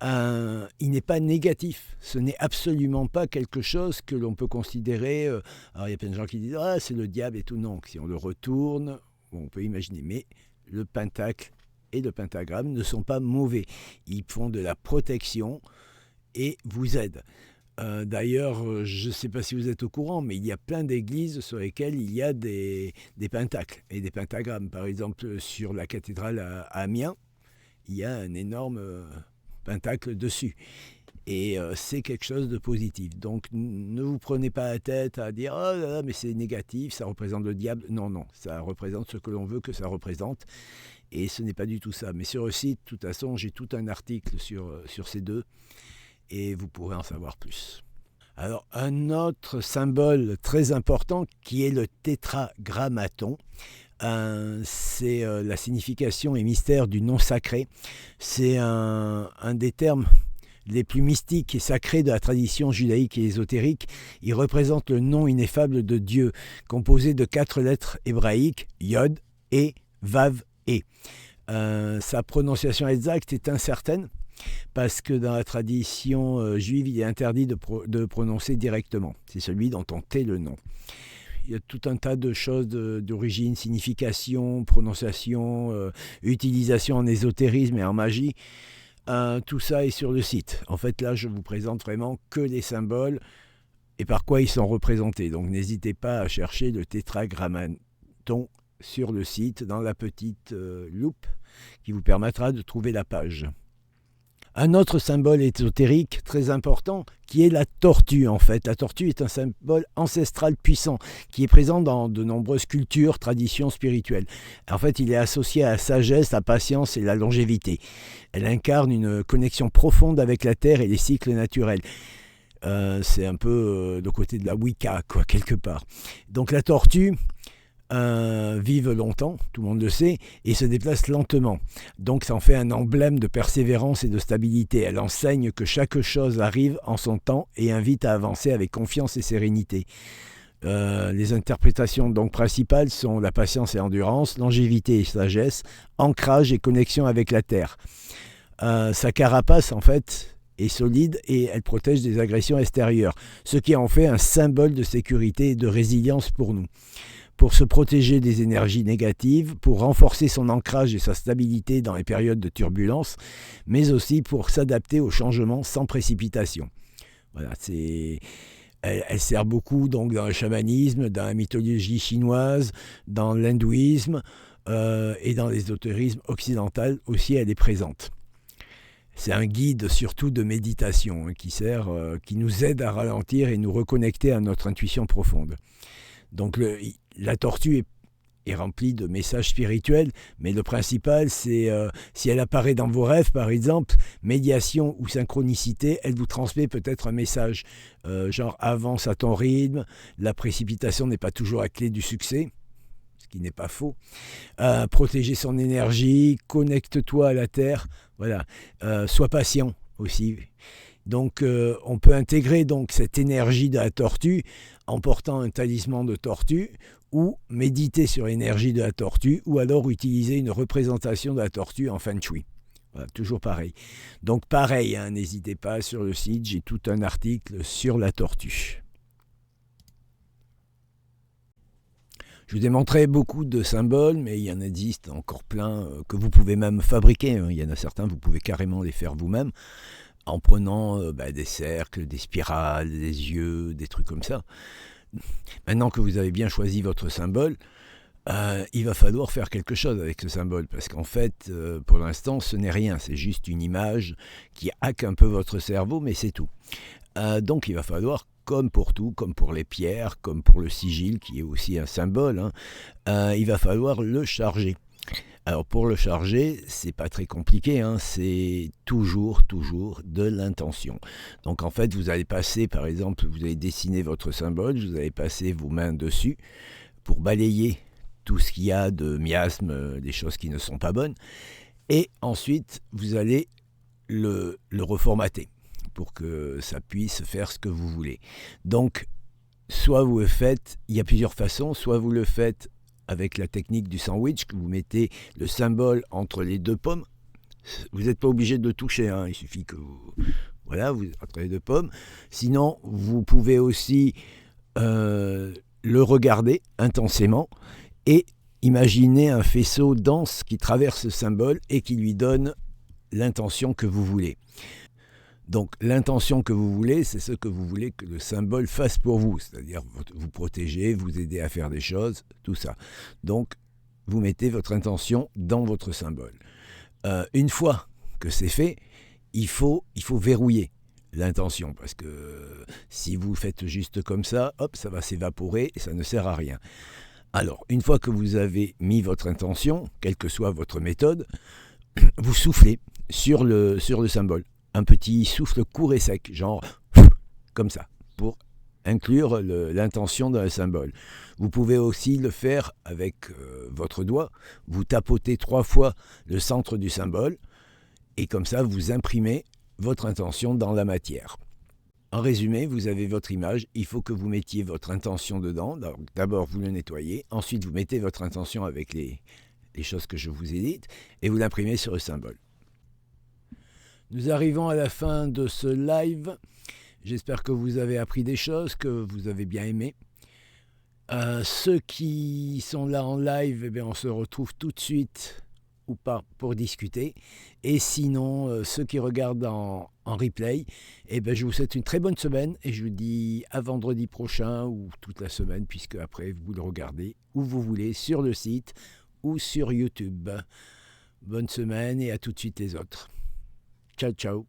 il n'est pas négatif, ce n'est absolument pas quelque chose que l'on peut considérer, alors il y a plein de gens qui disent « Ah, c'est le diable et tout », non, si on le retourne, on peut imaginer, mais le pentacle et le pentagramme ne sont pas mauvais, ils font de la protection, et vous aide. D'ailleurs, je ne sais pas si vous êtes au courant, mais il y a plein d'églises sur lesquelles il y a des pentacles et des pentagrammes. Par exemple, sur la cathédrale à Amiens, il y a un énorme pentacle dessus. Et c'est quelque chose de positif. Donc, ne vous prenez pas la tête à dire « Oh là là, mais c'est négatif, ça représente le diable ». Non, non, ça représente ce que l'on veut que ça représente. Et ce n'est pas du tout ça. Mais sur le site, de toute façon, j'ai tout un article sur ces deux. Et vous pourrez en savoir plus. Alors, un autre symbole très important qui est le tétragrammaton, c'est la signification et mystère du nom sacré. C'est un des termes les plus mystiques et sacrés de la tradition judaïque et ésotérique. Il représente le nom ineffable de Dieu, composé de 4 lettres hébraïques, Yod, E, Vav, E. Sa prononciation exacte est incertaine, parce que dans la tradition juive, il est interdit de prononcer directement. C'est celui dont on tait le nom. Il y a tout un tas de choses d'origine, signification, prononciation, utilisation en ésotérisme et en magie. Tout ça est sur le site. En fait, là, je vous présente vraiment que les symboles et par quoi ils sont représentés. Donc, n'hésitez pas à chercher le tétragrammaton sur le site, dans la petite loupe qui vous permettra de trouver la page. Un autre symbole ésotérique très important qui est la tortue en fait. La tortue est un symbole ancestral puissant qui est présent dans de nombreuses cultures, traditions spirituelles. En fait, il est associé à la sagesse, la patience et la longévité. Elle incarne une connexion profonde avec la terre et les cycles naturels. C'est un peu le côté de la Wicca, quoi, quelque part. Donc la tortue vivent longtemps, tout le monde le sait, et se déplacent lentement. Donc ça en fait un emblème de persévérance et de stabilité. Elle enseigne que chaque chose arrive en son temps et invite à avancer avec confiance et sérénité. Les interprétations donc principales sont la patience et endurance, longévité et sagesse, ancrage et connexion avec la terre. Sa carapace en fait est solide et elle protège des agressions extérieures, ce qui en fait un symbole de sécurité et de résilience pour nous. Pour se protéger des énergies négatives, pour renforcer son ancrage et sa stabilité dans les périodes de turbulence, mais aussi pour s'adapter aux changements sans précipitation. Voilà, elle sert beaucoup donc dans le chamanisme, dans la mythologie chinoise, dans l'hindouisme et dans l'ésotérisme occidental aussi, elle est présente. C'est un guide surtout de méditation qui nous aide à ralentir et nous reconnecter à notre intuition profonde. Donc la tortue est remplie de messages spirituels, mais le principal, c'est si elle apparaît dans vos rêves, par exemple, médiation ou synchronicité, elle vous transmet peut-être un message, genre avance à ton rythme, la précipitation n'est pas toujours la clé du succès, ce qui n'est pas faux. Protéger son énergie, connecte-toi à la Terre, voilà. Sois patient aussi. Donc on peut intégrer donc cette énergie de la tortue en portant un talisman de tortue ou méditer sur l'énergie de la tortue ou alors utiliser une représentation de la tortue en feng shui. Voilà, toujours pareil. Donc pareil, hein, n'hésitez pas, sur le site, j'ai tout un article sur la tortue. Je vous ai montré beaucoup de symboles, mais il y en existe encore plein que vous pouvez même fabriquer. Il y en a certains, vous pouvez carrément les faire vous-même en prenant des cercles, des spirales, des yeux, des trucs comme ça. Maintenant que vous avez bien choisi votre symbole, il va falloir faire quelque chose avec ce symbole, parce qu'en fait, pour l'instant, ce n'est rien, c'est juste une image qui hack un peu votre cerveau, mais c'est tout. Donc il va falloir, comme pour tout, comme pour les pierres, comme pour le sigil, qui est aussi un symbole, hein, il va falloir le charger. Alors pour le charger, c'est pas très compliqué, hein, c'est toujours de l'intention. Donc en fait, vous allez passer, par exemple, vous allez dessiner votre symbole, vous allez passer vos mains dessus pour balayer tout ce qu'il y a de miasmes, des choses qui ne sont pas bonnes, et ensuite vous allez le reformater pour que ça puisse faire ce que vous voulez. Donc soit vous le faites, il y a plusieurs façons, soit vous le faites avec la technique du sandwich, que vous mettez le symbole entre les deux pommes. Vous n'êtes pas obligé de le toucher, hein, il suffit que vous... Voilà, vous entre les deux pommes. Sinon, vous pouvez aussi le regarder intensément et imaginer un faisceau dense qui traverse le symbole et qui lui donne l'intention que vous voulez. Donc l'intention que vous voulez, c'est ce que vous voulez que le symbole fasse pour vous, c'est-à-dire vous protéger, vous aider à faire des choses, tout ça. Donc vous mettez votre intention dans votre symbole. Une fois que c'est fait, il faut verrouiller l'intention, parce que si vous faites juste comme ça, hop, ça va s'évaporer et ça ne sert à rien. Alors, une fois que vous avez mis votre intention, quelle que soit votre méthode, vous soufflez sur le symbole. Un petit souffle court et sec, genre comme ça, pour inclure l'intention dans le symbole. Vous pouvez aussi le faire avec votre doigt. Vous tapotez 3 fois le centre du symbole et comme ça, vous imprimez votre intention dans la matière. En résumé, vous avez votre image, il faut que vous mettiez votre intention dedans. D'abord, vous le nettoyez, ensuite, vous mettez votre intention avec les choses que je vous ai dites et vous l'imprimez sur le symbole. Nous arrivons à la fin de ce live. J'espère que vous avez appris des choses, que vous avez bien aimé. Ceux qui sont là en live, on se retrouve tout de suite ou pas pour discuter. Et sinon, ceux qui regardent en replay, je vous souhaite une très bonne semaine et je vous dis à vendredi prochain ou toute la semaine, puisque après vous le regardez où vous voulez, sur le site ou sur YouTube. Bonne semaine et à tout de suite les autres. Ciao, ciao.